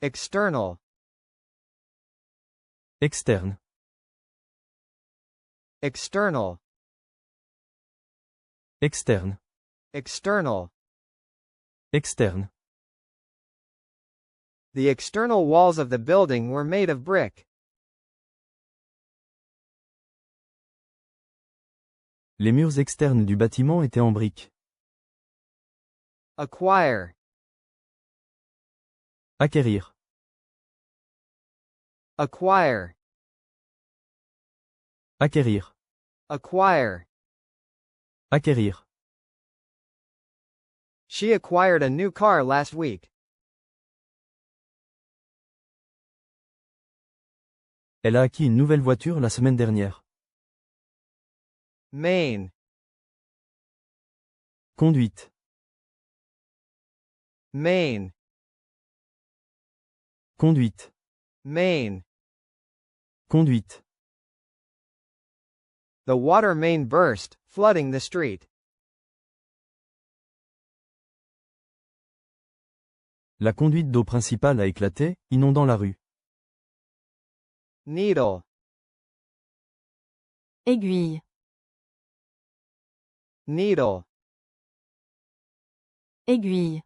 External. Externe. External. Externe. External. Externe. The external walls of the building were made of brick. Les murs externes du bâtiment étaient en briques. Acquire. Acquérir. Acquire. Acquérir. Acquire. Acquérir. She acquired a new car last week. Elle a acquis une nouvelle voiture la semaine dernière. Main. Conduite. Main. Conduite. Main. Conduite. The water main burst, flooding the street. La conduite d'eau principale a éclaté, inondant la rue. Needle. Aiguille. Needle. Aiguille.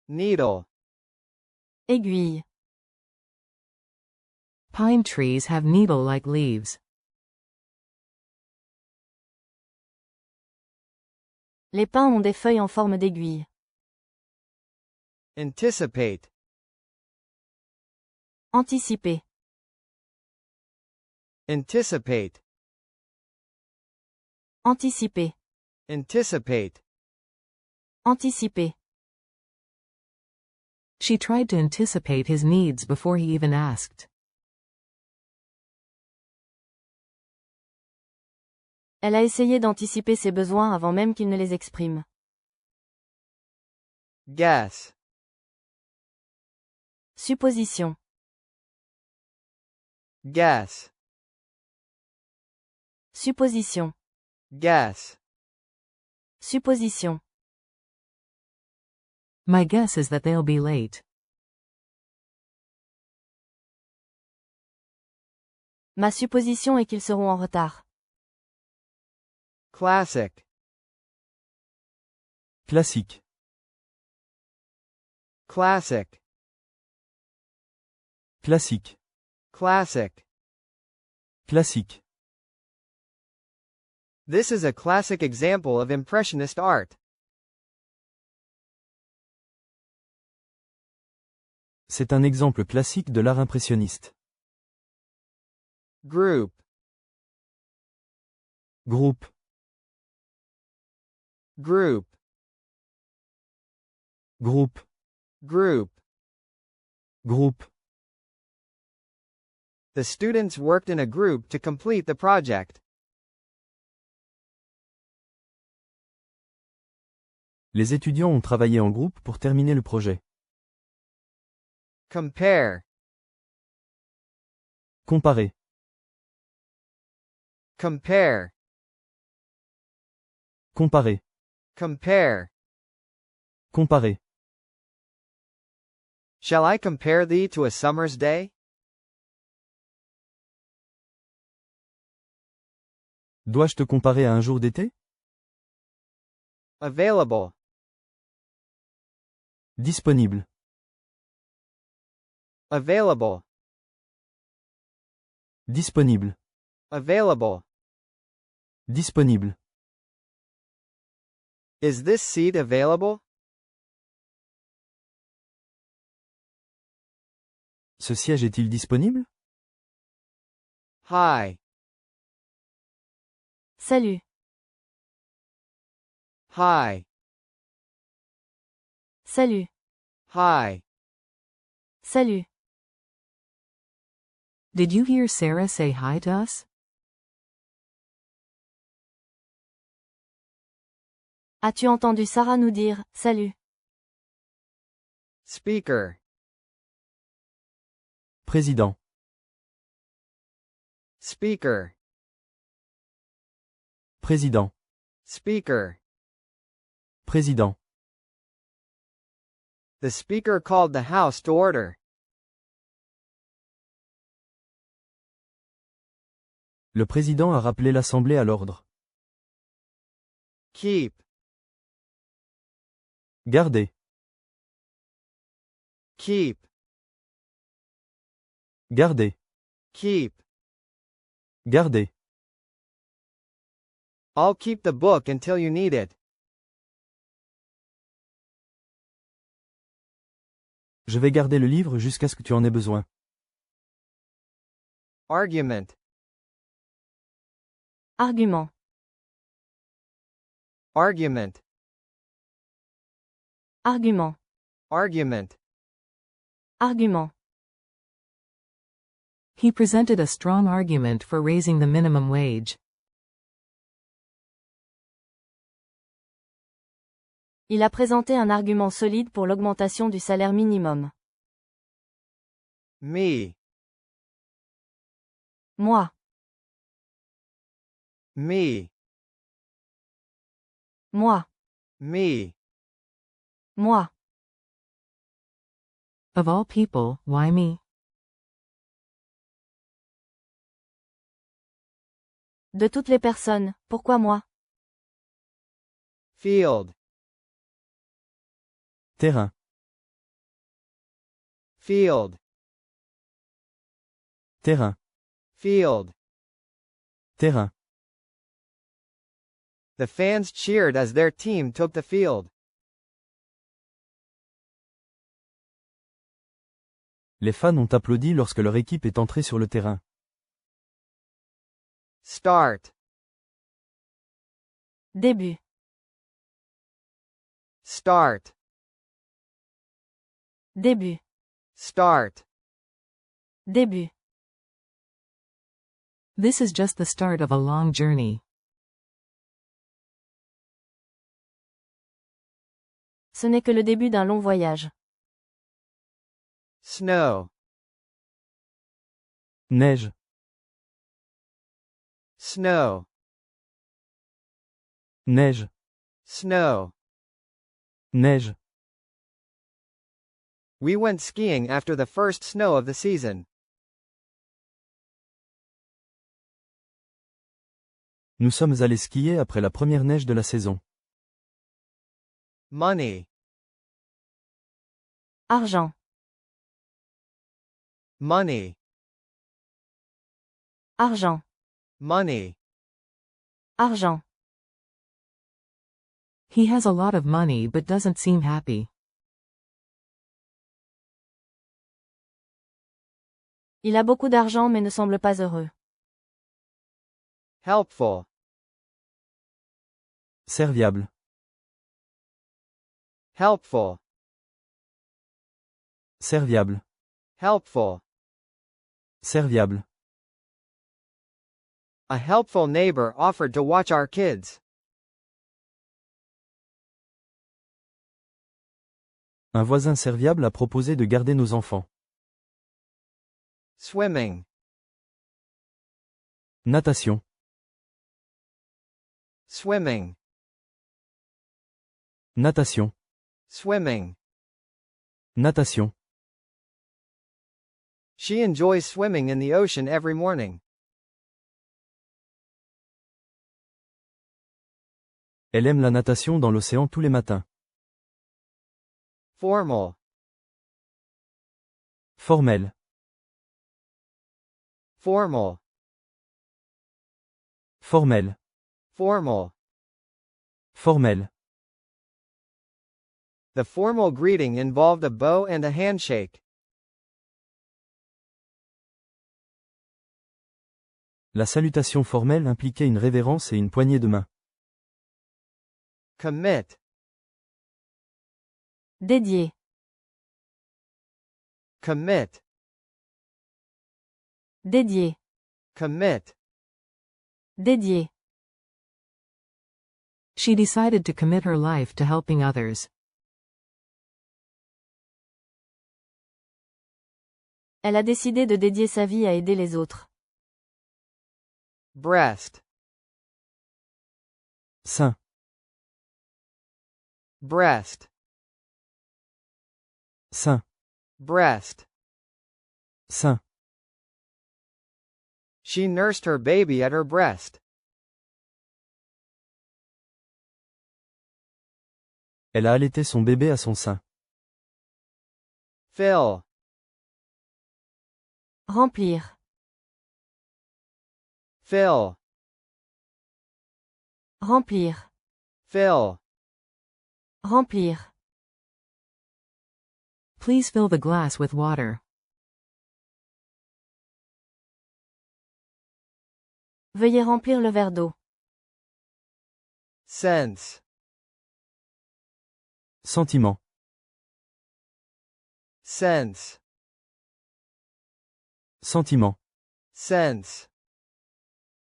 Needle. Aiguille. Pine trees have needle-like leaves. Les pins ont des feuilles en forme d'aiguille. Anticipate. Anticiper. Anticipate. Anticiper. Anticipate. Anticiper. She tried to anticipate his needs before he even asked. Elle a essayé d'anticiper ses besoins avant même qu'il ne les exprime. Guess. Supposition. Guess. Supposition. Guess. Supposition. My guess is that they'll be late. Ma supposition est qu'ils seront en retard. Classic. Classique. Classic. Classique. Classic. Classique. This is a classic example of Impressionist art. C'est un exemple classique de l'art impressionniste. Group. Groupe. Group. Groupe. Group. Groupe. The students worked in a group to complete the project. Les étudiants ont travaillé en groupe pour terminer le projet. Compare. Comparer. Compare. Comparer. Compare. Comparer. Shall I compare thee to a summer's day? Dois-je te comparer à un jour d'été? Available. Disponible. Available. Disponible. Available. Disponible. Is this seat available? Ce siège est-il disponible? Hi. Salut. Hi. Salut. Hi. Salut. Did you hear Sarah say hi to us? As-tu entendu Sarah nous dire « Salut » Speaker. Président. Speaker. Président. Speaker. Président. The speaker called the House to order. Le président a rappelé l'Assemblée à l'ordre. Keep. Gardez. Keep. Gardez. Keep. Gardez. I'll keep the book until you need it. Je vais garder le livre jusqu'à ce que tu en aies besoin. Argument. Argument. Argument. Argument. Argument. Argument. He presented a strong argument for raising the minimum wage. Il a présenté un argument solide pour l'augmentation du salaire minimum. Me. Moi. Me. Moi. Me. Moi. Of all people, why me? De toutes les personnes, pourquoi moi? Field. Terrain. Field. Terrain. Field. Terrain. The fans cheered as their team took the field. Les fans ont applaudi lorsque leur équipe est entrée sur le terrain. Start. Début. Start. Début. Start. Début. This is just the start of a long journey. Ce n'est que le début d'un long voyage. Snow. Neige. Snow. Neige. Snow. Neige. We went skiing after the first snow of the season. Nous sommes allés skier après la première neige de la saison. Money. Argent. Money. Argent. Money. Argent. He has a lot of money but doesn't seem happy. Il a beaucoup d'argent mais ne semble pas heureux. Helpful. Serviable. Helpful. Serviable. Helpful. Serviable. A helpful neighbor offered to watch our kids. Un voisin serviable a proposé de garder nos enfants. Swimming. Natation. Swimming. Natation. Swimming. Natation. She enjoys swimming in the ocean every morning. Elle aime la natation dans l'océan tous les matins. Formal. Formel. Formal. Formel. Formal. Formel. The formal greeting involved a bow and a handshake. La salutation formelle impliquait une révérence et une poignée de main. Commit. Dédié. Commit. Dédié. Commit. Dédié. She decided to commit her life to helping others. Elle a décidé de dédier sa vie à aider les autres. Breast. Sein. Breast. Sein. Breast. Sein. She nursed her baby at her breast. Elle a allaité son bébé à son sein. Fill. Remplir. Fill. Remplir. Fill. Remplir. Please fill the glass with water. Veuillez remplir le verre d'eau. Sense. Sentiment. Sense. Sentiment. Sense.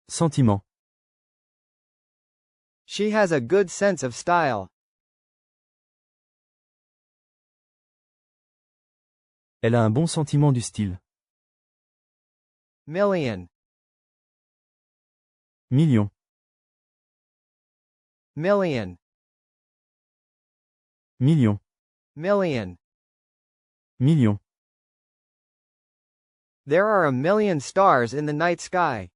Sentiment. She has a good sense of style. Elle a un bon sentiment du style. Million. Million. Million. Million. Million. Million. There are a million stars in the night sky.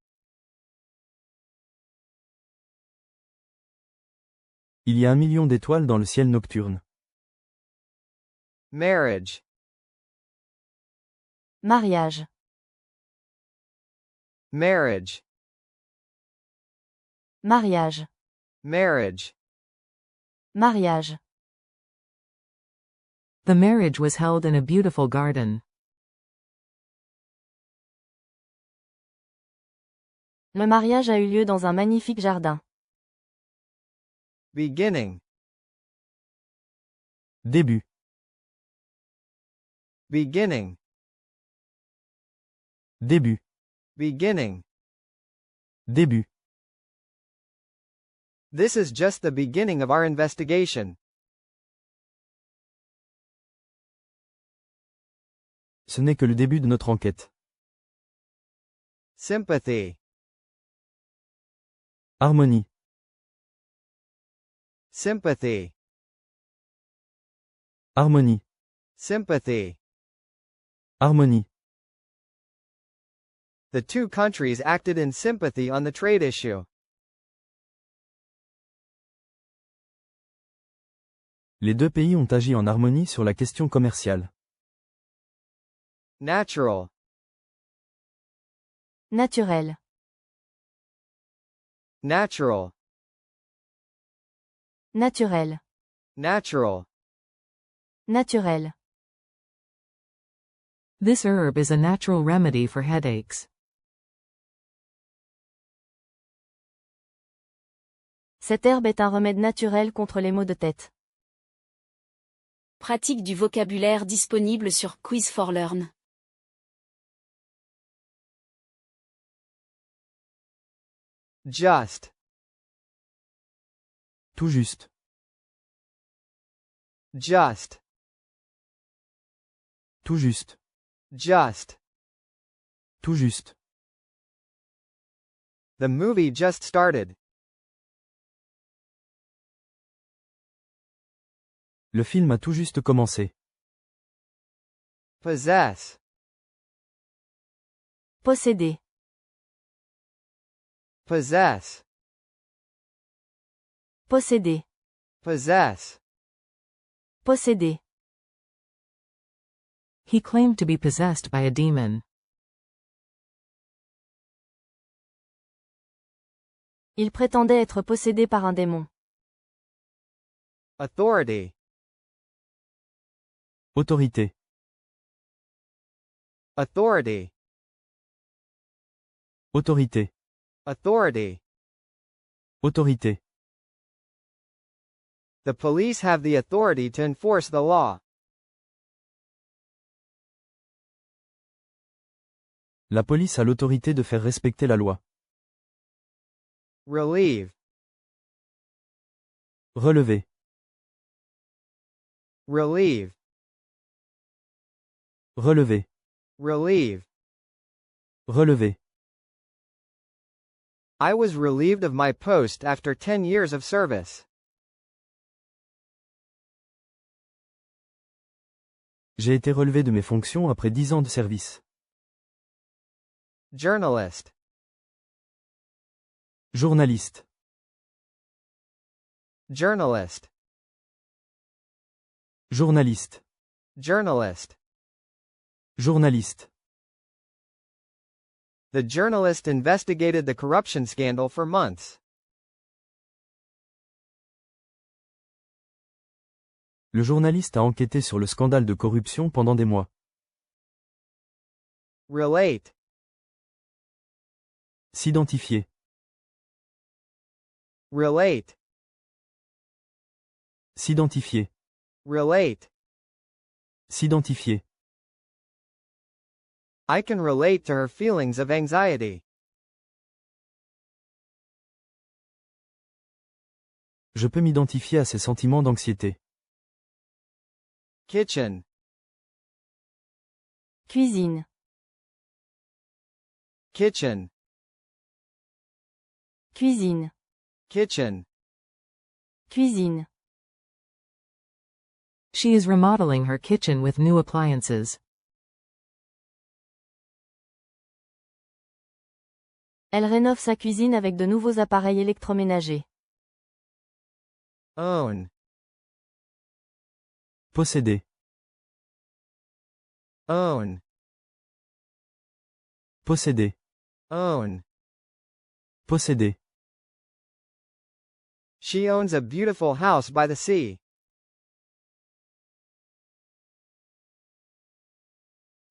Il y a 1 million d'étoiles dans le ciel nocturne. Marriage. Mariage. Marriage. Mariage. Marriage. Mariage. The marriage was held in a beautiful garden. Le mariage a eu lieu dans un magnifique jardin. Beginning. Début. Beginning. Début. Beginning. Début. This is just the beginning of our investigation. Ce n'est que le début de notre enquête. Sympathy. Harmonie. Sympathy. Harmonie. Sympathy. Harmonie. The two countries acted in sympathy on the trade issue. Les deux pays ont agi en harmonie sur la question commerciale. Natural. Naturel. Natural. Naturel. Natural. Naturel. This herb is a natural remedy for headaches. Cette herbe est un remède naturel contre les maux de tête. Pratique du vocabulaire disponible sur Quiz for Learn. Just. Tout juste. Just. Tout juste. Just. Tout juste. The movie just started. Le film a tout juste commencé. Possess. Posséder. Possess. Posséder. Possess. Posséder. He claimed to be possessed by a demon. Il prétendait être possédé par un démon. Authority. Autorité. Authority. Autorité. Authority. Autorité. The police have the authority to enforce the law. La police a l'autorité de faire respecter la loi. Relieve. Relever. Relieve. Relever. Relieve. Relever. I was relieved of my post after 10 years of service. J'ai été relevé de mes fonctions après 10 ans de service. Journalist. Journaliste. Journalist. Journaliste. Journalist. Journaliste. The journalist investigated the corruption scandal for months. Le journaliste a enquêté sur le scandale de corruption pendant des mois. Relate. S'identifier. Relate. S'identifier. Relate. S'identifier. I can relate to her feelings of anxiety. Je peux m'identifier à ses sentiments d'anxiété. Kitchen. Cuisine. Kitchen. Cuisine. Kitchen. Cuisine. She is remodeling her kitchen with new appliances. Elle rénove sa cuisine avec de nouveaux appareils électroménagers. Own. Posséder. Own. Posséder. Own. Posséder. She owns a beautiful house by the sea.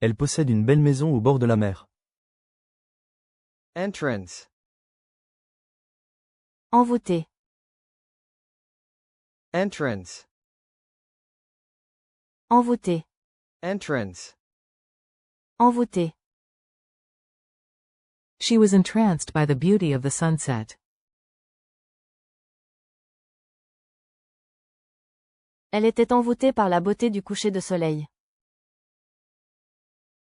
Elle possède une belle maison au bord de la mer. Entrance. Envoûté. Entrance. Envoûté. Entrance. Envoûté. She was entranced by the beauty of the sunset. Elle était envoûtée par la beauté du coucher de soleil.